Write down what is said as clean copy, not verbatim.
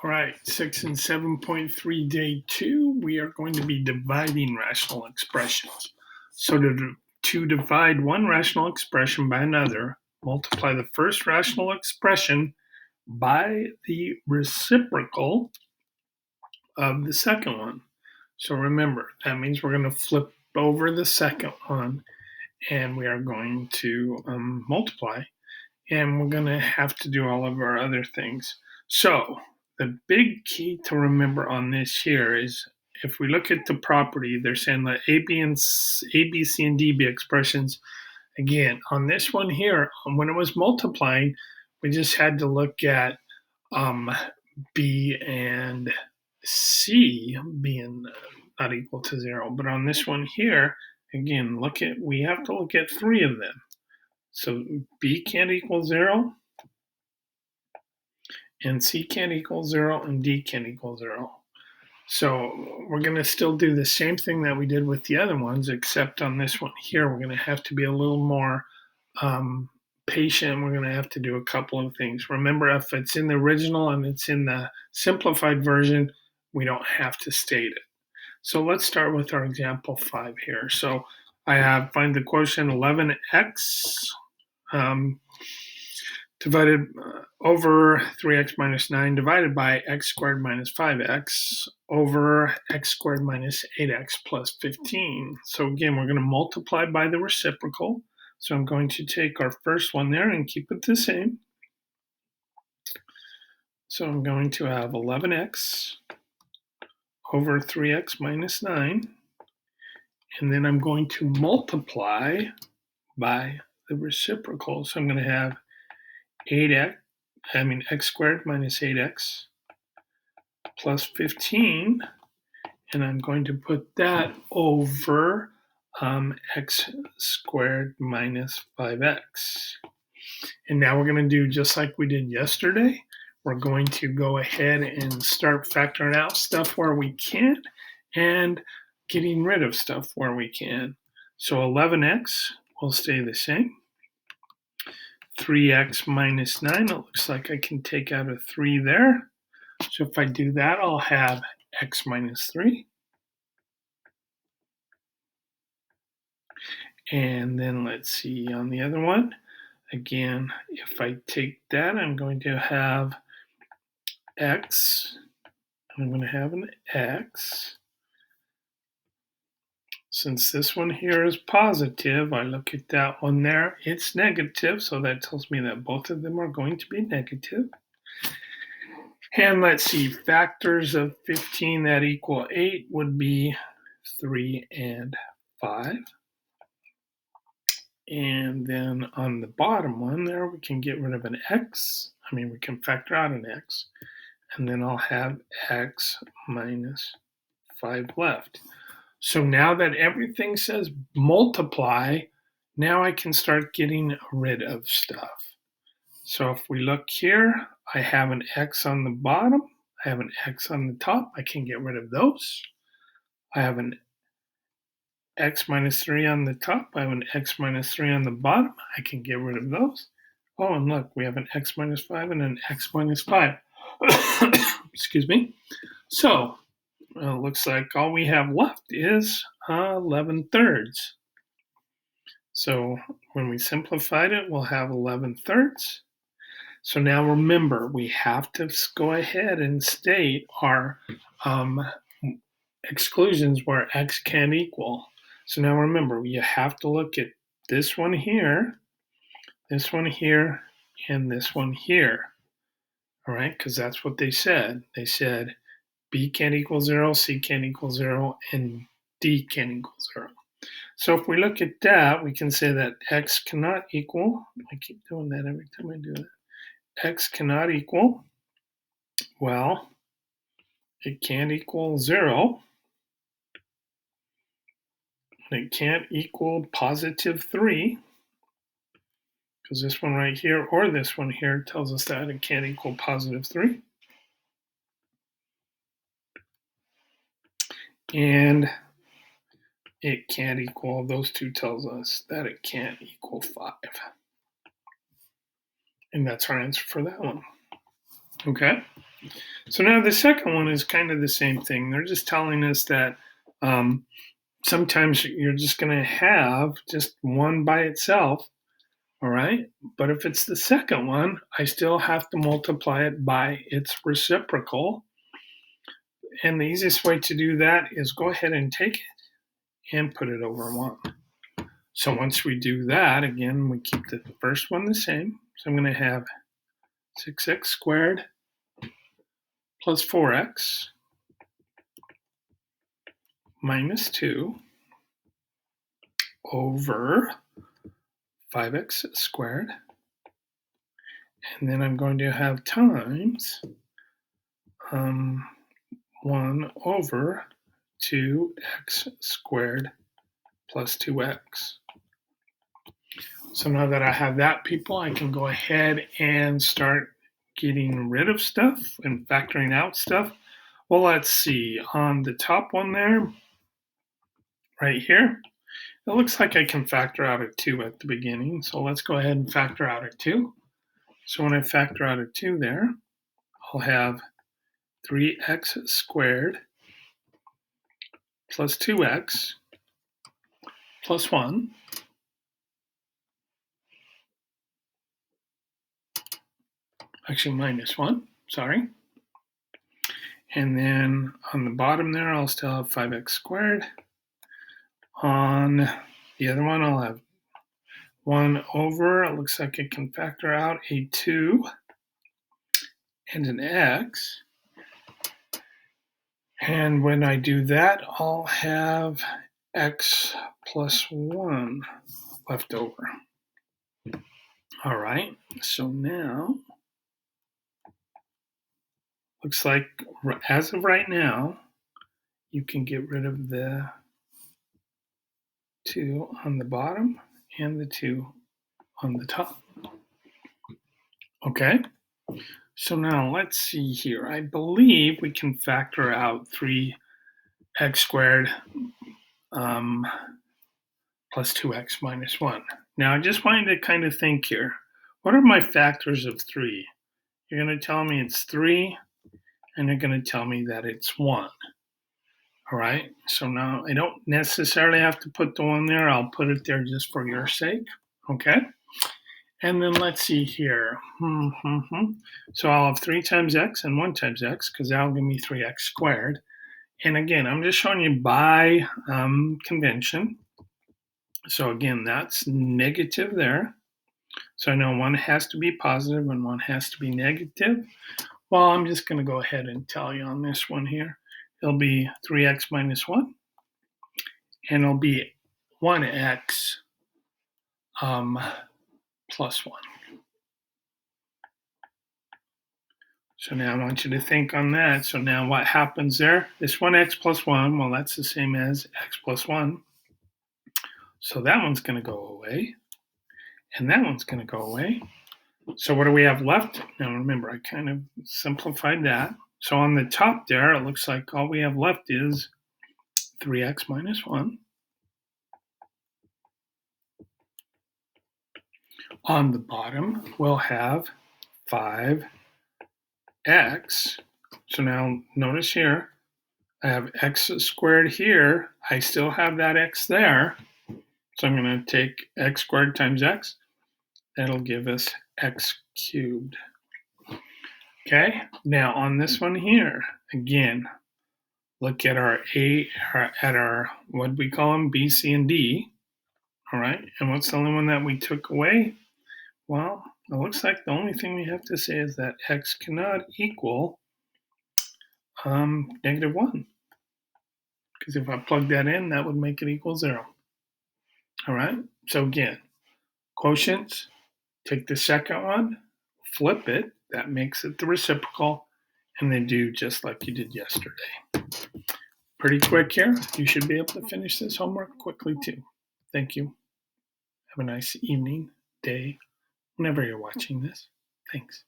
All right, 6 and 7.3, day 2, we are going to be dividing rational expressions. So to divide one rational expression by another, multiply the first rational expression by the reciprocal of the second one. So remember, that means we're going to flip over the second one and we are going to multiply, and we're going to have to do all of our other things. So the big key to remember on this here is if we look at the property, they're saying that A, B, C, and D be expressions. Again, on this one here, when it was multiplying, we just had to look at B and C being not equal to 0. But on this one here, again, we have to look at 3 of them. So B can't equal 0, and C can't equal 0, and D can't equal 0. So we're going to still do the same thing that we did with the other ones, except on this one here, we're going to have to be a little more patient. We're going to have to do a couple of things. Remember, if it's in the original and it's in the simplified version, we don't have to state it. So let's start with our example 5 here. So I have find the quotient 11x divided over 3x minus 9 divided by x squared minus 5x over x squared minus 8x plus 15. So again, we're going to multiply by the reciprocal. So I'm going to take our first one there and keep it the same. So I'm going to have 11x over 3x minus 9. And then I'm going to multiply by the reciprocal. So I'm going to have x squared minus 8x plus 15, and I'm going to put that over x squared minus 5x. And now we're going to do just like we did yesterday. We're going to go ahead and start factoring out stuff where we can and getting rid of stuff where we can. So 11x will stay the same. 3x minus 9, it looks like I can take out a 3 there. So if I do that, I'll have x minus 3. And then let's see on the other one. Again, if I take that, I'm going to have x. I'm going to have an x. Since this one here is positive, I look at that one there, it's negative, so that tells me that both of them are going to be negative. And let's see, factors of 15 that equal 8 would be 3 and 5. And then on the bottom one there, we can get rid of an x. We can factor out an x. And then I'll have x minus 5 left. So now that everything says multiply, now I can start getting rid of stuff. So if we look here, I have an x on the bottom, I have an x on the top, I can get rid of those. I have an x minus 3 on the top, I have an x minus 3 on the bottom, I can get rid of those. Oh, and look, we have an x minus 5 and an x minus 5. Excuse me. So it looks like all we have left is 11 thirds. So when we simplified it, we'll have 11 thirds. So now remember, we have to go ahead and state our exclusions where x can't equal. So now remember, you have to look at this one here, and this one here. All right, because that's what they said. They said B can't equal 0, C can't equal 0, and D can't equal 0. So if we look at that, we can say that x cannot equal, I keep doing that every time I do that, x cannot equal, well, it can't equal 0, it can't equal positive 3, because this one right here or this one here tells us that it can't equal positive 3. And it can't equal, those two tells us that it can't equal 5. And that's our answer for that one. Okay. So now the second one is kind of the same thing. They're just telling us that sometimes you're just going to have just one by itself, all right? But if it's the second one, I still have to multiply it by its reciprocal. And the easiest way to do that is go ahead and take it and put it over 1. So once we do that, again, we keep the first one the same. So I'm going to have 6x squared plus 4x minus 2 over 5x squared. And then I'm going to have times 1 over 2x squared plus 2x. So now that I have that, people, I can go ahead and start getting rid of stuff and factoring out stuff. Well, let's see. On the top one there, right here, it looks like I can factor out a 2 at the beginning. So let's go ahead and factor out a 2. So when I factor out a 2 there, I'll have 3x squared plus 2x plus 1. Actually, minus 1, sorry. And then on the bottom there, I'll still have 5x squared. On the other one, I'll have 1 over, it looks like I can factor out a 2 and an x. And when I do that, I'll have x plus 1 left over. All right, so now, looks like as of right now, you can get rid of the 2 on the bottom and the 2 on the top. Okay, so now let's see here. I believe we can factor out 3x squared plus 2x minus 1. Now I just wanted to kind of think here. What are my factors of 3? You're going to tell me it's 3, and you're going to tell me that it's 1. All right, so now I don't necessarily have to put the 1 there. I'll put it there just for your sake. Okay, and then let's see here. So I'll have 3 times x and 1 times x, because that'll give me 3x squared. And again, I'm just showing you by convention. So again, that's negative there. So I know one has to be positive and one has to be negative. Well, I'm just going to go ahead and tell you on this one here. It'll be 3x minus 1, and it'll be 1x plus 1. So now I want you to think on that. So now what happens there? This 1x plus 1, well, that's the same as x plus 1. So that one's going to go away, and that one's going to go away. So what do we have left? Now remember, I kind of simplified that. So on the top there, it looks like all we have left is 3x minus 1. On the bottom, we'll have 5x. So now notice here, I have x squared here. I still have that x there. So I'm going to take x squared times x. That'll give us x cubed. Okay, now on this one here, again, look at our what we call them, B, C, and D. All right, and what's the only one that we took away? Well, it looks like the only thing we have to say is that x cannot equal negative 1. Because if I plug that in, that would make it equal 0. All right, so again, quotients, take the second one, flip it, that makes it the reciprocal, and then do just like you did yesterday. Pretty quick here. You should be able to finish this homework quickly too. Thank you. Have a nice evening, day, whenever you're watching this. Thanks.